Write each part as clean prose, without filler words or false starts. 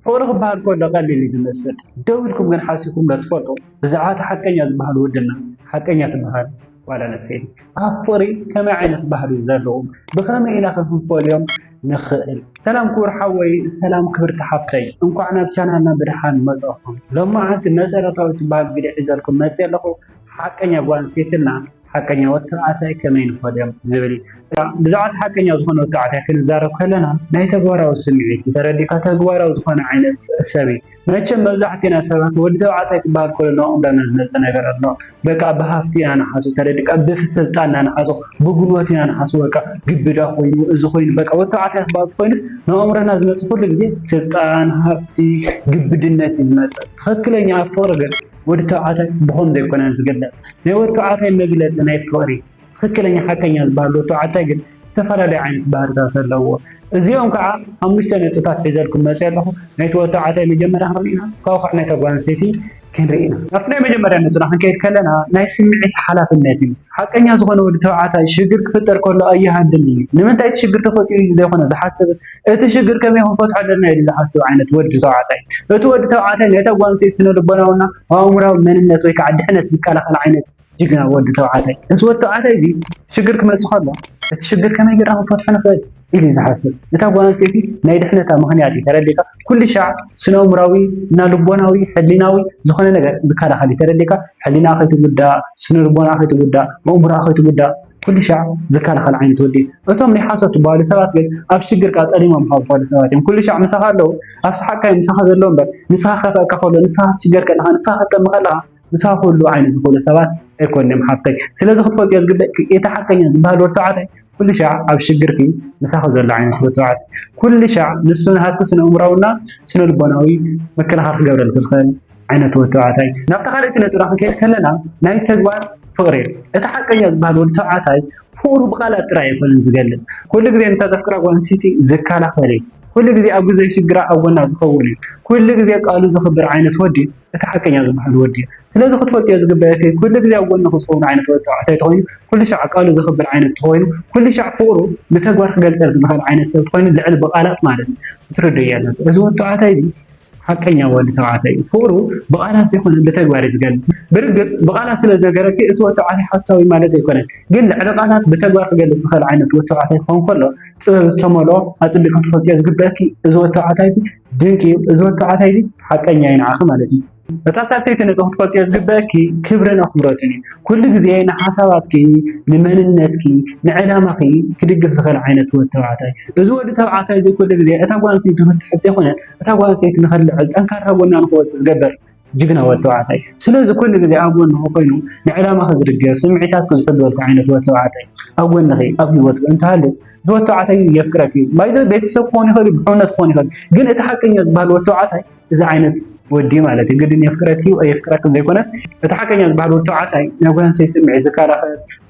فورغ بحال كل قليل يتمثل دولكم من حاسكم لا تفرقوا بزعات حقنيا بحال ودنا حقنيا بحال ولا نسيت أفري كما عينت بحال يزرعون بخام إلى خفوف اليوم نخل سلام كور حوي سلام كبر تحفتي انكو عنا بشانا برحان مزاقهم لما عاد النزل طاوت بحال بدي عزالكم مسير لكم حقنيا بوان سيتنا حقنيا وتعاتي كمين فديم زبلي بزعات حقنيا زخون وتعاتي كنزارب كلنا ناي تغوارا سمعيتي تردي كتغوارا زخون عينت سبي ماچم مبزعتنا سبات ود تعاتي بحال كلنا عمرنا نس ነገር ነው በቃ በሀፍቲ አናሐሱ ተረድቃ በፍስልጣን አናሐሱ በጉልበቲ አናሐሱ በቃ ግብዳ ሆይኑ እዚ ሆይኑ በቃ ወጣዓት ያስባብ ሆይንስ ነው አምረና ዝመጽ ሁሉ ጊዜ ስልጣን ሀፍቲ ግብድነት ይዝመጽ ትክክለኛ አፈረገ ወደ ተዓታይ በሆም ዘይኮነን ዝገለጽ ነው ተዓታይ መግለጽ ናይ ፍቅሪ ትክክለኛ ሐቀኛ ባለው ተዓታይ ግን استفاده عين باردا فلو እዚኦም ከዓ አምስተ ነጥታት ሒዘልኩም መጽያለሁ ናይ ተዓታይ መጀመሪያ ርኢና ካው ናይ ተጓንሰቲ كنرينا أفنى مجمرة نتنا حكيت كلنا ناس سمعت حالات الناتي حقا يزغون ودتوعات شجر كفتر كل أي هندني لمن تأتي شجر تفوتي إذا كنا زحات بس أتشجر كم يوم فوت عدنا إلى حسوا عنا تود توعاتي تود توعاتي نتوقع سيسنا ربنا ونا عمره من النتويك عدنا تذكر خل عنا جينا ود توعاتي نسوي توعاتي زي شجر كم سخلا أتشجر كم يجرا فوت حنا فوت إلي زحاسب نتوقع سيتي نايدحنا كمهنياتي ترديك كل شعب سنو مراوي نالبوناوي حليناوي زخنا نجار بكرة خلي ترديك حلينا أخي تبدا سنو ربنا أخي تبدا مؤمر أخي تبدا كل شعب ذكر خل عين تودي أنتم اللي حاسة بالي سوات كده أبشر قات أريم محاط بالي سوات كل شعب مسخر له أبص حكى مسخر اللون بس مسخر كخله مسخر شجر كده مسخر كم خلها مسخر له عين زخول سوات يكون محاطك سلذا خطوة جاز قد يتحكى ينزبها له تعالى كل شعب أبشر كده مسخر له عين وتعالى كل شعب نسون هاتو سنو مراونا سنو البناوي مكان حرف قبل الفسخان عين توتعاتي نفتخر إنه تراح كيف كلنا ناي تجوار فقرين يتحكى ينزبها له تعالى فور بقالة تراي فلنزقل كل جزء أنت تذكر وان سيتي زكالة خلي كل جزء أبو زي شجرة أو الناس خولي كل جزء قالوا زخبر عين تودي يتحكى ينزبها الودي سلذا خطوة يزقبها كل جزء أول نخصون عين توتعاتي توين كل شعب قالوا زخبر عين توين كل شعب فورو بتجوار خلال سنة بخال عين السبت توين اللعب بقالة مالك تردي يعني زود تعاتي حقا ولا تعاتي فورو بقالات يكون بتجوار يزقل برجس بقالات سلذا اتو تعاتي حساوي مالك يكون قل على بقالات بتجوار خلال سخال عين توتعاتي خون كله تملو أصبح خطوة يزقبها زود تعاتي دينكي زود تعاتي حقا يعني عاخم مالتي بتاساسيت إنك خطوة يزقبها كبرنا خبرتني كل جزئين حساباتك لمننتك لعلامك كدقف سخال عين توتعاتي زود تعاتي زي كل جزئين أتوقع سيت متحد سيخونه أتوقع سيت نخلي أنكر هبونا نخوص زقبر جبنا وتوعاتي سلازم كل جزء أبون هو قينو نعلامة خبر الجيف سمعتات كل تبدو عينة وتوعاتي أبون نخي أبي وتو أنت هالي وتوعاتي يفكرك ما إذا بيت سكوني خلي بحونة خوني خلي جن أتحكي يزبال وتوعاتي إذا عينت ودي مالتي قد إني يفكرك وأي يفكرك زي كونس أتحكي يزبال وتوعاتي نقول نسي سمعي زكارة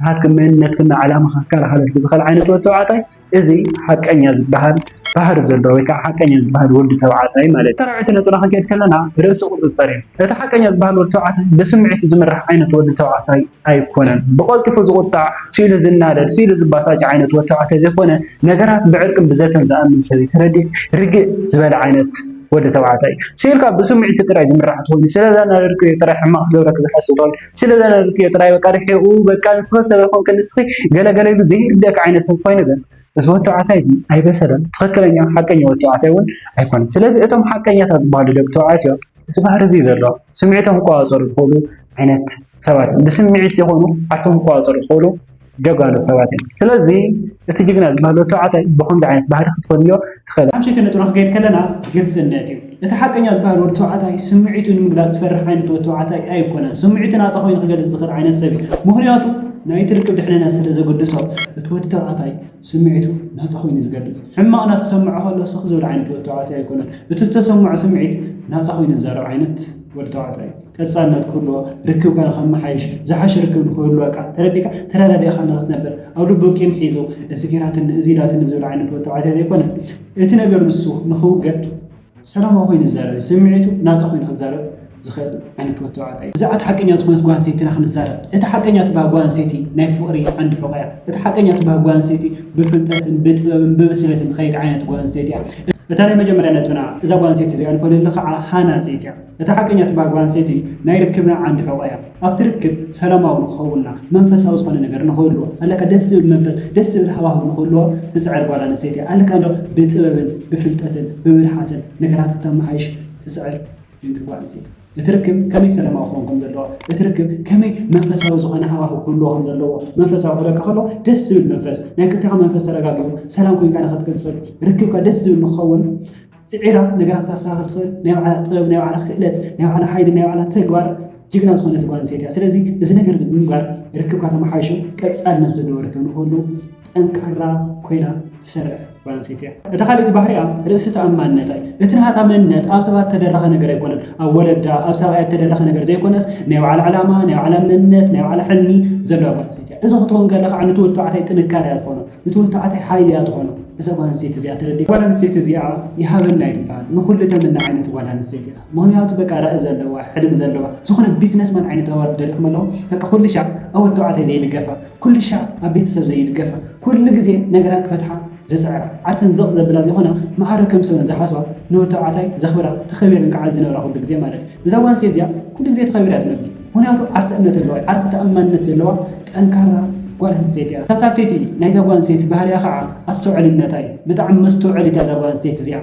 هات كمان نتكلم علامة خكارة خلي تزخل عينة وتوعاتي إذا حكي يزبال بحر زلوي كحكي يزبال ولد توعاتي مالتي ترى عتنا تراح كيت كلنا رأس قصة صريح أتحكي يزبال وتوعاتي بسمعي تزمر عينة ولد توعاتي أي كونن بقول كيف زغطة سيل زنادر سيل زباساج عينة وتوعاتي زي كونن نجارات بعركم بزاتن زعم من سوي ترديك رجع زبال عينة ود توعاتي سيل كاب بسمعي تتراج من راحت هوني سلذا أنا ركي تراح ما دورك الحسودان سلذا أنا ركي تراي وكارحي وبكان سوسة بكون كنسخي جلا زي بدك عينة سوفين ده بس هو توعاتي دي أي بسرعة تفكرني حقا توعاتي ون أيكون سلذا أتم حقا يتبادل لك توعاتي بس بحر زيد الله سمعتهم قاطر الخلو عينت سواد بسمعت يقولوا عتهم قاطر الخلو جاقالوا سوادين سلازي اتجينا المهلو تعاتي بخون دعين بحر خطفونيو تخيل أهم شيء كنا تروح قيد كلنا جلس الناتي نتحقن يزبهر ورتوعاتي سمعتو نمقلات سفرح عينة وتوعاتي أيكونا سمعتنا صخوين خجل الزخر عين السبي مهرياتو نايت ركب دحنا ناس اللي زود صار تود توعاتي سمعتو ناس صخوين يزقلز حما أنا تسمعها ولا صخ زول عينة وتوعاتي أيكونا بتستسمع سمعت ناس صخوين الزرع عينة ورتوعاتي كسرنا كله ركب كان خم حيش زحش ركب كله وقع ترى خلنا نبر أو لبوك يمحيزو السكيرات الزيرات النزول عينة وتوعاتي أيكونا اتنقل بالسوق نخوق قد سلام أخوين الزارب سمعتو ناس أخوين الزارب زخيل عينة وتوعاتي زعت حقني أزخون تقوان سيتي نحن الزارب إتحقني أتبع قوان سيتي نايفوري عند حقيا إتحقني أتبع قوان سيتي بفلتات بمسلة تخيل عينة قوان سيتي እታናይ መጀመርያ ነጥና እዛ ጓንሴቲ እዚኣ ንፈልየሉ ከዓ ሃናፂት እያ እታ ሓቀኛ ትባሃል ጓንሴቲ ናይ ርክብና ዓንዲ ሕቆ እያ ኣብቲ ርክብ ሰላማዊ ንክኸውንና መንፈሳዊ ዝኾነ ነገር ንክህልዎ ኣለካ ደስ ዝብል መንፈስ ደስ ዝብል ሃዋህው ንክህልዎ ትፅዕር ጓል ኣንስተይቲ እያ ኣለካ ዶ ብጥበብን ብፍልጠትን ብብልሓትን ነገራት ክተመሓይሽ ትፅዕር ድንቂ ጓል ኣንስተይቲ እቲ ርክብ ከመይ ሰላማዊ ክኸውን ከም ዘለዎ እቲ ርክብ ከመይ መንፈሳዊ ዝኾነ ሃዋህው ክህልዎ ከም ዘለዎ መንፈሳዊ ክለካ ከሎ ደስ ዝብል መንፈስ ናይ ክልቲኻ መንፈስ ተረጋጊቡ ሰላም ኮይንካ ንኽትቅፅል ርክብካ ደስ ዝብል ንክኸውን ፅዒራ ነገራት ካስተኻኽል ትኽእል ናይ ባዕላ ጥበብ ናይ ባዕላ ክእለት ናይ ባዕላ ሓይሊ ናይ ባዕላ ተግባር ጅግና ዝኾነት ጓል ኣንስተይቲ እያ ስለዚ እዚ ነገር እዚ ብምግባር ርክብካ ተመሓይሹ ቀፃልነት ዘለዎ ርክብ ንክህሉ ጠንካራ ኮይና ትሰርሕ ጓል ኣንስተይቲ እያ እታ ካልእቲ ባህሪኣ ርእሲ ተኣማንነት እዩ እቲ ናታ መንነት ኣብ ሰባት ተደረኸ ነገር ኣይኮነን ኣብ ወለዳ ኣብ ሰብኣያ ተደረኸ ነገር ዘይኮነስ ናይ ባዕላ ዓላማ ናይ ባዕላ መንነት ናይ ባዕላ ሕልሚ ዘለዋ ጓል ኣንስተይቲ እያ እዚ ክትኸውን ከለካ ነቲ ወዲ ተባዕታይ ጥንካረ እያ ትኾኖ እቲ ወዲ ተባዕታይ ሓይሊ እያ ትኾኖ እዛ ጓል ኣንስተይቲ እዚኣ ትረዲእ ጓል ኣንስተይቲ እዚኣ ይሃበና እዩ ትበሃል ንኩሉ ተምና ዓይነት ጓል ኣንስተይቲ እያ ምክንያቱ በቃ ራእይ ዘለዋ ሕልም ዘለዋ ዝኾነ ቢዝነስማን ዓይነት ኣዋርድ ደሪኹም ኣለዎ በቃ ኩሉ ሻዕ ኣብ ወዲ ተባዕታይ ዘይድገፋ ኩሉ ሻዕ ኣብ ቤተሰብ ዘይድገፋ ኩሉ ግዜ ነገራት ክፈትሓ ዘፅዕራ ዓርሰን ዘቕ ዘብላ ዘይኮነ ማዕረ ከም ሰብ ዝሓስባ ንወዲ ተባዕታይ ዘኽብራ ተኸቢርን ከዓ ዝነብራ ኩሉ ግዜ ማለት እዩ እዛ ጓል ኣንስተይቲ እዚኣ ኩሉ ግዜ ተኸቢራ ትነብር ምክንያቱ ዓርሰ እምነት ኣለዋ ዓርሰ ተኣማንነት ዘለዋ ጠንካራ ጓል ኣንስተይቲ እያ እታ ሳልሰይቲ ናይታ ጓል ኣንስተይቲ ባህርያ ከዓ ኣስተውዕልነታ እዩ ብጣዕሚ መስተውዕሊት እዛ ጓል ኣንስተይቲ እዚኣ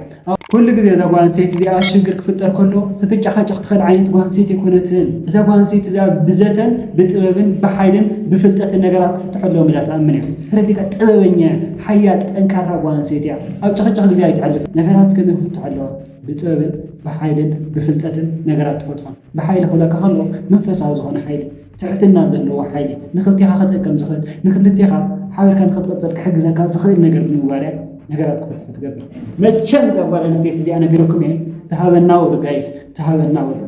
ኩሉ ግዜ እዛ ጓል ኣንስተይቲ እዚኣ ሽግር ክፍጠር ከሎ ክትጨኻጨኽ ትኽእል ዓይነት ጓል ኣንስተይቲ ኣይኮነትን እዛ ጓል ኣንስተይቲ እዚኣ ብዘተን ብጥበብን ብሓይልን ብፍልጠትን ነገራት ክፍትሐሎም ኢላ ትኣምን እያ ረዲካ ጥበበኛ ሓያል ጠንካራ ጓል ኣንስተይቲ እያ ኣብ ጨኽጨኽ ግዜ ኣይትዓልፍ ነገራት ከመይ ክፍትሑ ኣለዋ ብጥበብን ብሓይልን ብፍልጠትን ነገራት ትፈትሖ ብሓይሊ ክብለካ ከሎ መንፈሳዊ ዝኾነ ሓይሊ ትሕትና ዘለዎ ሓይሊ ንክልቲኻ ክጠቅም ዝኽእል ንክልቲኻ ሓቢርካ ንክትቀፅል ክሕግዘካ ዝኽእል ነገር ብምግባር እያ ነገራት ክፍትሕ ትገብር መቸም እዛ ጓል ኣንስተይቲ እዚኣ ነገረኩም እየ ተሃበና ውሉ ጋይስ ተሃበና ውሉ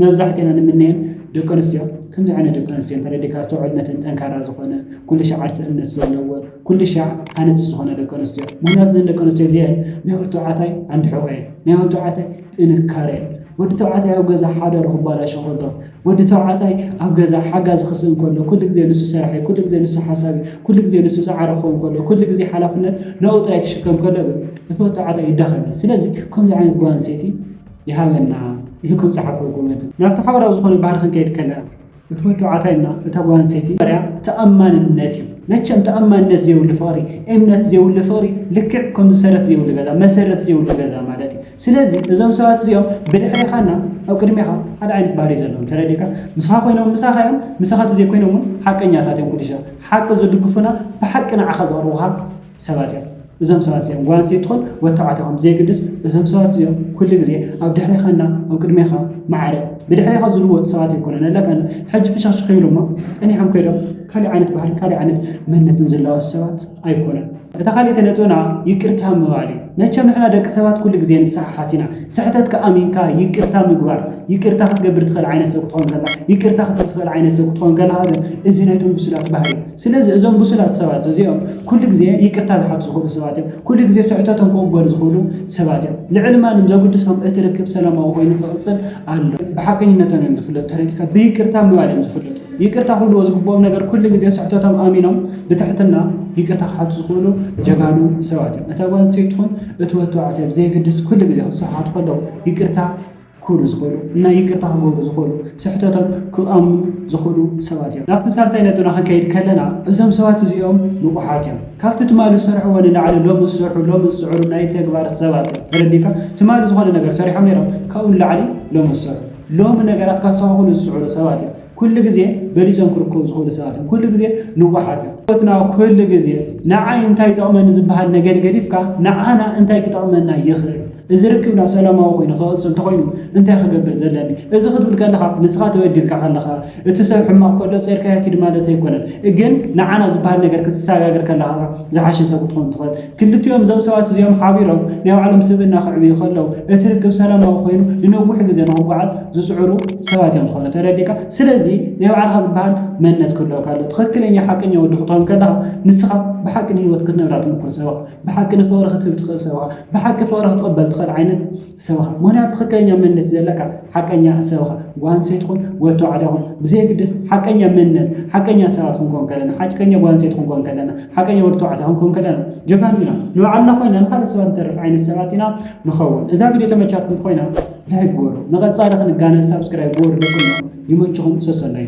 መብዛሕትና ንምንየን ደቂ ኣንስትዮ ከምዚ ዓይነት ደቂ ኣንስትዮ እንተረዲካ ዝተውዕልነትን ጠንካራ ዝኾነ ኩሉ ሻዕ ዓርሰ እምነት ዘለዎ ኩሉ ሻዕ ሃነፅቲ ዝኾነ ደቂ ኣንስትዮ ምክንያቱ እዘን ደቂ ኣንስትዮ እዚአን ናይ ወዲ ተባዕታይ ዓንዲ ሕቆ እየን ናይ ወዲ ተባዕታይ ጥንካረ እየን ወዲ ተባዕታይ ኣብ ገዛ ሓደሩ ክባላሾ ከሎ ወዲ ተባዕታይ ኣብ ገዛ ሓጋዝ ክስእን ከሎ ኩሉ ግዜ ንሱ ሰራሒ ኩሉ ግዜ ንሱ ሓሳቢ ኩሉ ግዜ ንሱ ፃዕሪ ክኸውን ከሎ ኩሉ ግዜ ሓላፍነት ንኡ ጥራይ ክሽከም ከሎ ግን እቲ ወዲ ተባዕታይ ይዳኸመ ስለዚ ከምዚ ዓይነት ጓል ኣንስተይቲ ይሃበና ኢልኩም ፀሓፍኩም ናብቲ ሓበራዊ ዝኾነ ባህሪ ክንከይድ ከለና እቲ ወዲ ተባዕታይና እታ ጓል ኣንስተይቲ ባህርያ ተኣማንነት እዩ መቸም ተኣማንነት ዘይብሉ ፍቕሪ እምነት ዘይብሉ ፍቕሪ ልክዕ ከም ሰረት ዘይብሉ ገዛ መሰረት ዘይብሉ ገዛ ማለት እዩ ስለዚ እዞም ሰባት እዚኦም ብድሕሪኻና ኣብ ቅድሚኻ ሓደ ዓይነት ባህሪ ዘለዎም ተረዲካ ምስኻ ኮይኖም ምሳኻ እዮም ምሳኻ ተዘይኮይኖም እውን ሓቀኛታት እዮም ኩሉ ሻዕ ሓቂ ዝድግፉና ብሓቂ ንዓኻ ዘቕርቡኻ ሰባት እዮም እዞም ሰባት እዚኦም ጓል ኣንስተይቲ ትኹን ወዲ ተባዕታይ ከም ዘይግድስ እዞም ሰባት እዚኦም ኩሉ ግዜ ኣብ ድሕሪኻና ኣብ ቅድሚኻ ማዕረ ብድሕሪኻ ዝልወጡ ሰባት ይኮነን ኣለካ ሕጂ ፍሽኽሽኽ ይብሉ እሞ ፀኒሖም ከይዶም ካልእ ዓይነት ባህሪ ካልእ ዓይነት መንነትን ዘለዋ ሰባት ኣይኮነን እታ ካልእቲ ነጥብና ይቅርታ ምባል እዩ መቸም ንሕና ደቂ ሰባት ኩሉ ግዜ ንሰሓሓት ኢና ስሕተትካ ኣሚንካ ይቅርታ ምግባር ይቅርታ ክትገብር ትኽእል ዓይነት ሰብ ክትኾን ከላ ይቅርታ ክትብል ትኽእል ዓይነት ሰብ ክትኾን ከለኻ እዚ ናይቶም ብሱላት ባህሪ ስለዚ እዞም ብሱላት ሰባት እዚኦም ኩሉ ግዜ ይቅርታ ዝሓቱ ዝኽእሉ ሰባት እዮም ኩሉ ግዜ ስሕተቶም ክቕበሉ ዝኽእሉ ሰባት እዮም ልዕሊ ማንም ዘጉድሶም እቲ ርክብ ሰላማዊ ኮይኑ ክቕፅል ኣሎ ብሓቀኝነቶም እዮም ዝፍለጡ ተረዲካ ብይቅርታ ምባል እዮም ዝፍለጡ ይቅርታ ክብልዎ ዝግብኦም ነገር ኩሉ ግዜ ስሕተቶም ኣሚኖም ብትሕትና ይቅርታ ክሓቱ ዝኽእሉ ጀጋኑ ሰባት እዮም እታ ጓል ኣንስተይቲ ትኹን እቲ ወዲ ተባዕታይ ብዘይግድስ ኩሉ ግዜ ክሰሓቱ ከለዉ ይቅርታ ክብሉ ዝኽእሉ እና ይቅርታ ክገብሩ ዝኽእሉ ስሕተቶም ክኣምኑ ዝኽእሉ ሰባት እዮም ናብቲ ሳልሳይ ነጥብና ክንከይድ ከለና እዞም ሰባት እዚኦም ንቑሓት እዮም ካብቲ ትማሊ ዝሰርሕዎ ንላዕሊ ሎሚ ዝሰርሑ ሎሚ ዝፅዕሩ ናይ ተግባር ሰባት እዮም ተረዲካ ትማሊ ዝኾነ ነገር ሰሪሖም ነይሮም ካብኡ ንላዕሊ ሎሚ ዝሰርሑ ሎሚ ነገራት ካስተኻኽሉ ዝፅዕሩ ሰባት እዮም ኩሉ ግዜ በሊፆም ክርከቡ ዝኽእሉ ሰባት እዮም ኩሉ ግዜ ንቑሓት እዮም ትና ኩሉ ግዜ ንዓይ እንታይ ይጠቕመኒ ዝበሃል ነገር ገዲፍካ ንዓና እንታይ ክጠቕመና ይኽእል እዚ ርክብና ሰላማዊ ኮይኑ ክቕፅል እንተኮይኑ እንታይ ክገብር ዘለኒ እዚ ክትብል ከለኻ ንስኻ ተበዲልካ ከለኻ እቲ ሰብ ሕማቕ ከሎ ፀርካ ያኪድ ማለት ኣይኮነን ግን ንዓና ዝበሃል ነገር ክትሰጋገር ከለኻ ዝሓሸ ሰብ ክትኾን ትኽእል ክልቲኦም እዞም ሰባት እዚኦም ሓቢሮም ናይ ባዕሎም ስብእና ክዕብዩ ከለዉ እቲ ርክብ ሰላማዊ ኮይኑ ንነዊሕ ግዜ ንክጓዓዝ ዝፅዕሩ ሰባት እዮም ዝኾነ ተረዲካ ስለዚ ናይ ባዕልኻ ዝበሃል መንነት ክህልወካ ኣሎ ትኽክለኛ ሓቀኛ ወዲ ክትኾን ከለኻ ንስኻ ብሓቂ ንሂወት ክትነብራ ትምኩር ሰብኻ ብሓቂ ንፍቕሪ ክትህብ ትኽእል ሰብኻ ብሓቂ ፍቕሪ ክትቕበል ዝኽእል ዓይነት ሰብኻ ምክንያቱ ትክክለኛ መንነት ዘለካ ሓቀኛ ሰብኻ ጓንሴት ይኹን ወዲ ተባዕታይ ይኹን ብዘይግድስ ሓቀኛ መንነት ሓቀኛ ሰባት ክንኮን ከለና ሓቀኛ ጓንሴት ክንኮን ከለና ሓቀኛ ወዲ ተባዕታይ ክንኮን ከለና ጀጋኑ ኢና ንባዕልና ኮይና ንካልእ ሰባት ንተርፍ ዓይነት ሰባት ኢና ንኸውን እዛ ቪድዮ ተመቻትኩም ኮይና ላይክ ግበሩ ንቐፃሊ ክንጋነ ሳብስክራይብ ግበሩ ደኩልና ይመችኹም ሰሰናይ